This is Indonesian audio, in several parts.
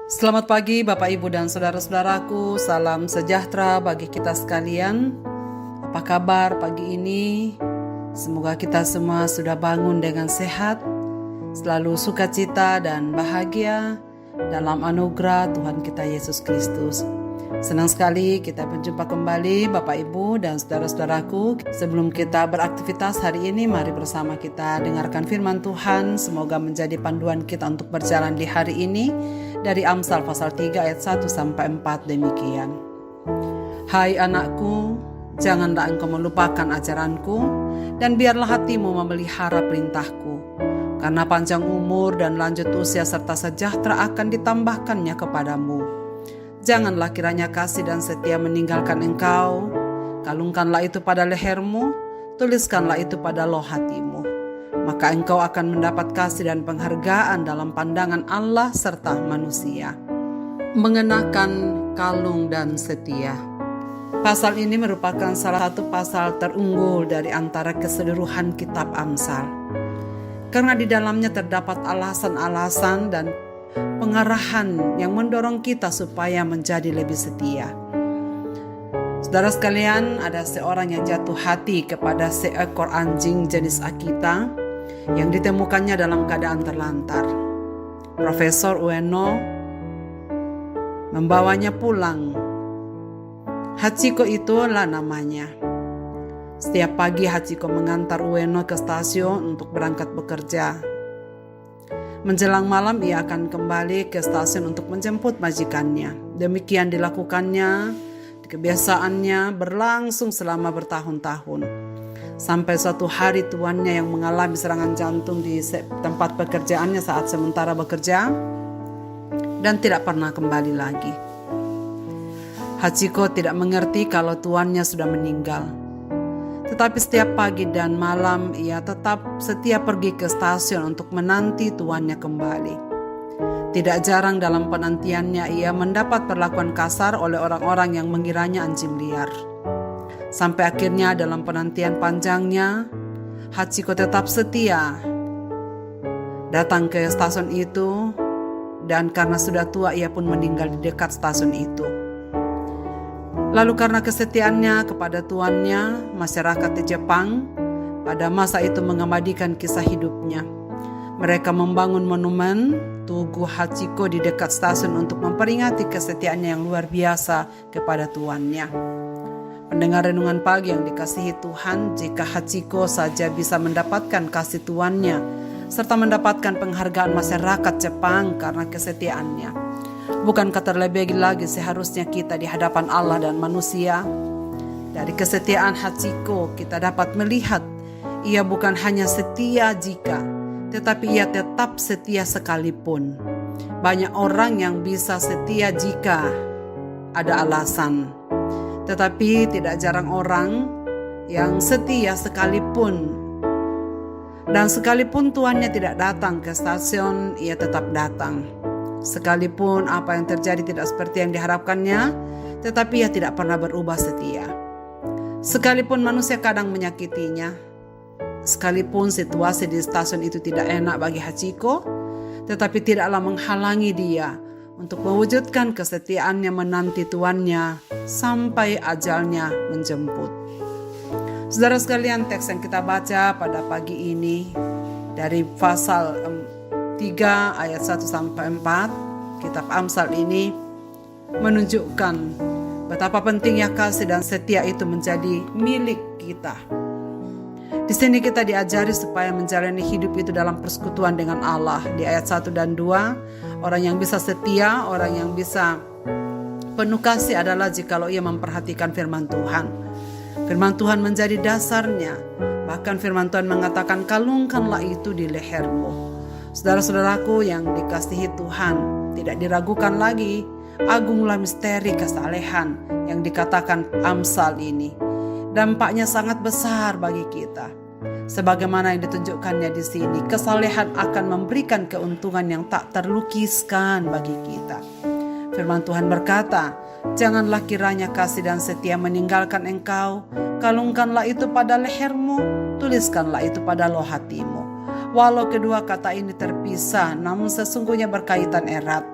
Selamat pagi Bapak Ibu dan saudara-saudaraku, salam sejahtera bagi kita sekalian. Apa kabar pagi ini? Semoga kita semua sudah bangun dengan sehat, selalu sukacita dan bahagia dalam anugerah Tuhan kita Yesus Kristus. Senang sekali kita berjumpa kembali Bapak Ibu dan saudara-saudaraku. Sebelum kita beraktivitas hari ini, mari bersama kita dengarkan firman Tuhan. Semoga menjadi panduan kita untuk berjalan di hari ini. Dari Amsal pasal 3 ayat 1-4 demikian. Hai anakku, janganlah engkau melupakan ajaranku, dan biarlah hatimu memelihara perintahku. Karena panjang umur dan lanjut usia serta sejahtera akan ditambahkannya kepadamu. Janganlah kiranya kasih dan setia meninggalkan engkau. Kalungkanlah itu pada lehermu, tuliskanlah itu pada loh hatimu. Maka engkau akan mendapat kasih dan penghargaan dalam pandangan Allah serta manusia. Mengenakan kalung dan setia. Pasal ini merupakan salah satu pasal terunggul dari antara keseluruhan kitab Amsal. Karena di dalamnya terdapat alasan-alasan dan pengarahan yang mendorong kita supaya menjadi lebih setia. Saudara sekalian, ada seorang yang jatuh hati kepada seekor anjing jenis Akita yang ditemukannya dalam keadaan terlantar. Profesor Ueno membawanya pulang. Hachiko itulah namanya. Setiap pagi Hachiko mengantar Ueno ke stasiun untuk berangkat bekerja. Menjelang malam ia akan kembali ke stasiun untuk menjemput majikannya. Demikian dilakukannya, kebiasaannya berlangsung selama bertahun-tahun. Sampai suatu hari tuannya yang mengalami serangan jantung di tempat pekerjaannya saat sementara bekerja dan tidak pernah kembali lagi. Hachiko tidak mengerti kalau tuannya sudah meninggal. Tetapi setiap pagi dan malam ia tetap setia pergi ke stasiun untuk menanti tuannya kembali. Tidak jarang dalam penantiannya ia mendapat perlakuan kasar oleh orang-orang yang mengiranya anjing liar. Sampai akhirnya dalam penantian panjangnya, Hachiko tetap setia datang ke stasiun itu, dan karena sudah tua ia pun meninggal di dekat stasiun itu. Lalu karena kesetiaannya kepada tuannya, masyarakat di Jepang pada masa itu mengabadikan kisah hidupnya. Mereka membangun monumen tugu Hachiko di dekat stasiun untuk memperingati kesetiaannya yang luar biasa kepada tuannya. Pendengar renungan pagi yang dikasihi Tuhan, jika Hachiko saja bisa mendapatkan kasih tuannya, serta mendapatkan penghargaan masyarakat Jepang karena kesetiaannya, bukankah terlebih lagi seharusnya kita di hadapan Allah dan manusia? Dari kesetiaan Hachiko kita dapat melihat, ia bukan hanya setia jika, tetapi ia tetap setia sekalipun. Banyak orang yang bisa setia jika ada alasan. Tetapi tidak jarang orang yang setia sekalipun. Dan sekalipun tuannya tidak datang ke stasiun, ia tetap datang. Sekalipun apa yang terjadi tidak seperti yang diharapkannya, tetapi ia tidak pernah berubah setia. Sekalipun manusia kadang menyakitinya, sekalipun situasi di stasiun itu tidak enak bagi Hachiko, tetapi tidaklah menghalangi dia untuk mewujudkan kesetiaannya menanti tuannya sampai ajalnya menjemput. Saudara sekalian, teks yang kita baca pada pagi ini dari pasal 3 ayat 1-4 kitab Amsal ini menunjukkan betapa pentingnya kasih dan setia itu menjadi milik kita. Di sini kita diajari supaya menjalani hidup itu dalam persekutuan dengan Allah. Di ayat 1 dan 2, orang yang bisa setia, orang yang bisa penuh kasih adalah jikalau ia memperhatikan firman Tuhan. Firman Tuhan menjadi dasarnya. Bahkan firman Tuhan mengatakan, kalungkanlah itu di lehermu. Saudara-saudaraku yang dikasihi Tuhan, tidak diragukan lagi, agunglah misteri kesalehan yang dikatakan Amsal ini. Dampaknya sangat besar bagi kita. Sebagaimana yang ditunjukkannya di sini, kesalehan akan memberikan keuntungan yang tak terlukiskan bagi kita. Firman Tuhan berkata, janganlah kiranya kasih dan setia meninggalkan engkau, kalungkanlah itu pada lehermu, tuliskanlah itu pada loh hatimu. Walau kedua kata ini terpisah, namun sesungguhnya berkaitan erat.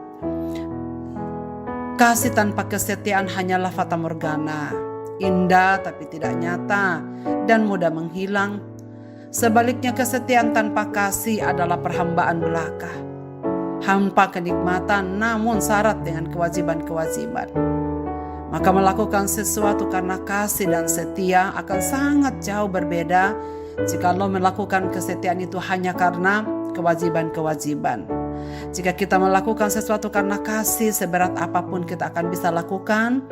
Kasih tanpa kesetiaan hanyalah fata morgana, indah tapi tidak nyata dan mudah menghilang. Sebaliknya kesetiaan tanpa kasih adalah perhambaan belaka, hampa kenikmatan namun syarat dengan kewajiban-kewajiban. Maka melakukan sesuatu karena kasih dan setia akan sangat jauh berbeda jika lo melakukan kesetiaan itu hanya karena kewajiban-kewajiban. Jika kita melakukan sesuatu karena kasih, seberat apapun kita akan bisa lakukan.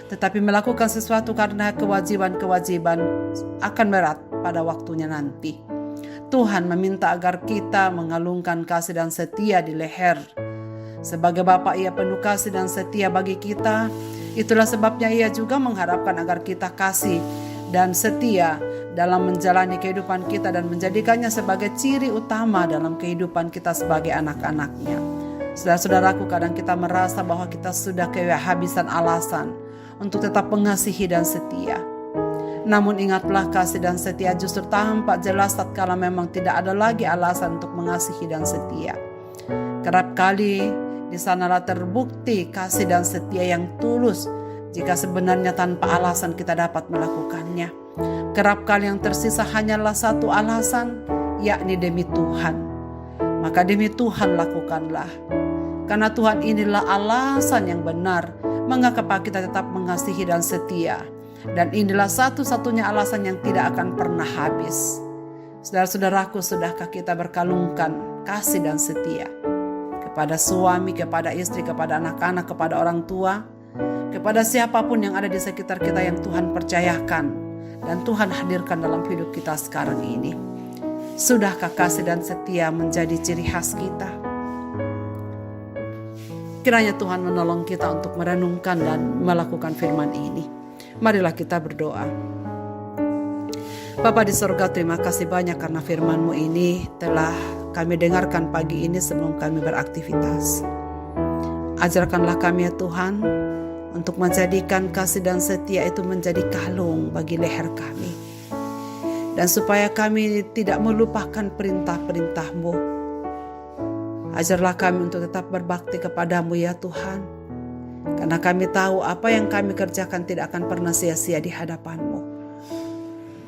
Tetapi melakukan sesuatu karena kewajiban-kewajiban akan berat pada waktunya nanti. Tuhan meminta agar kita mengalungkan kasih dan setia di leher. Sebagai Bapa, Ia penuh kasih dan setia bagi kita. Itulah sebabnya Ia juga mengharapkan agar kita kasih dan setia dalam menjalani kehidupan kita dan menjadikannya sebagai ciri utama dalam kehidupan kita sebagai anak-anaknya. Saudara-saudaraku, kadang kita merasa bahwa kita sudah kehabisan alasan untuk tetap mengasihi dan setia. Namun ingatlah, kasih dan setia justru tampak jelas tatkala memang tidak ada lagi alasan untuk mengasihi dan setia. Kerap kali di sanalah terbukti kasih dan setia yang tulus jika sebenarnya tanpa alasan kita dapat melakukannya. Kerap kali yang tersisa hanyalah satu alasan, yakni demi Tuhan. Maka demi Tuhan lakukanlah. Karena Tuhan inilah alasan yang benar mengapa kita tetap mengasihi dan setia. Dan inilah satu-satunya alasan yang tidak akan pernah habis. Saudara-saudaraku, sudahkah kita berkalungkan kasih dan setia kepada suami, kepada istri, kepada anak-anak, kepada orang tua, kepada siapapun yang ada di sekitar kita yang Tuhan percayakan dan Tuhan hadirkan dalam hidup kita sekarang ini? Sudahkah kasih dan setia menjadi ciri khas kita? Kiranya Tuhan menolong kita untuk merenungkan dan melakukan firman ini. Marilah kita berdoa. Bapa di sorga, terima kasih banyak karena firman-Mu ini telah kami dengarkan pagi ini sebelum kami beraktivitas. Ajarkanlah kami ya Tuhan, untuk menjadikan kasih dan setia itu menjadi kalung bagi leher kami. Dan supaya kami tidak melupakan perintah-perintah-Mu. Ajarlah kami untuk tetap berbakti kepada-Mu ya Tuhan. Karena kami tahu apa yang kami kerjakan tidak akan pernah sia-sia di hadapan-Mu.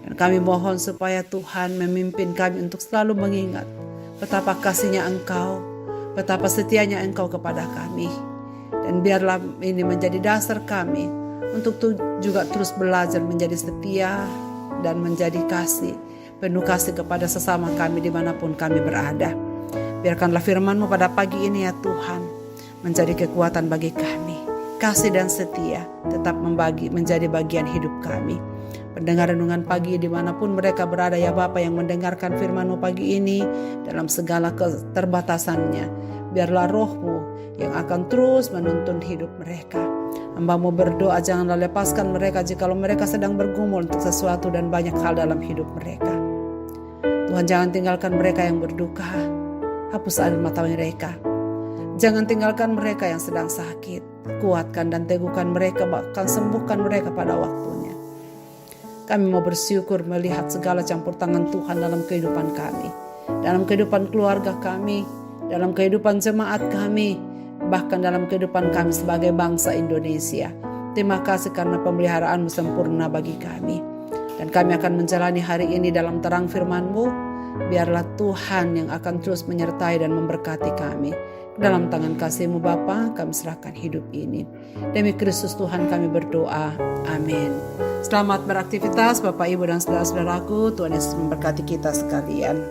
Dan kami mohon supaya Tuhan memimpin kami untuk selalu mengingat betapa kasih-Nya Engkau, betapa setianya Engkau kepada kami. Dan biarlah ini menjadi dasar kami untuk juga terus belajar menjadi setia dan menjadi kasih, penuh kasih kepada sesama kami dimanapun kami berada. Biarkanlah firman-Mu pada pagi ini ya Tuhan menjadi kekuatan bagi kami. Kasih dan setia tetap menjadi bagian hidup kami. Pendengar renungan pagi dimanapun mereka berada ya Bapa yang mendengarkan firman-Mu pagi ini dalam segala keterbatasannya. Biarlah Roh-Mu yang akan terus menuntun hidup mereka. Hamba-Mu berdoa janganlah lepaskan mereka jikalau mereka sedang bergumul untuk sesuatu dan banyak hal dalam hidup mereka. Tuhan, jangan tinggalkan mereka yang berduka. Hapus air mata mereka. Jangan tinggalkan mereka yang sedang sakit. Kuatkan dan teguhkan mereka, bahkan sembuhkan mereka pada waktunya. Kami mau bersyukur melihat segala campur tangan Tuhan dalam kehidupan kami, dalam kehidupan keluarga kami, dalam kehidupan jemaat kami, bahkan dalam kehidupan kami sebagai bangsa Indonesia. Terima kasih karena pemeliharaan-Mu sempurna bagi kami. Dan kami akan menjalani hari ini dalam terang firman-Mu. Biarlah Tuhan yang akan terus menyertai dan memberkati kami. Dalam tangan kasih-Mu Bapa, kami serahkan hidup ini. Demi Kristus Tuhan kami berdoa. Amin. Selamat beraktivitas Bapak, Ibu, dan saudara-saudaraku. Tuhan Yesus memberkati kita sekalian.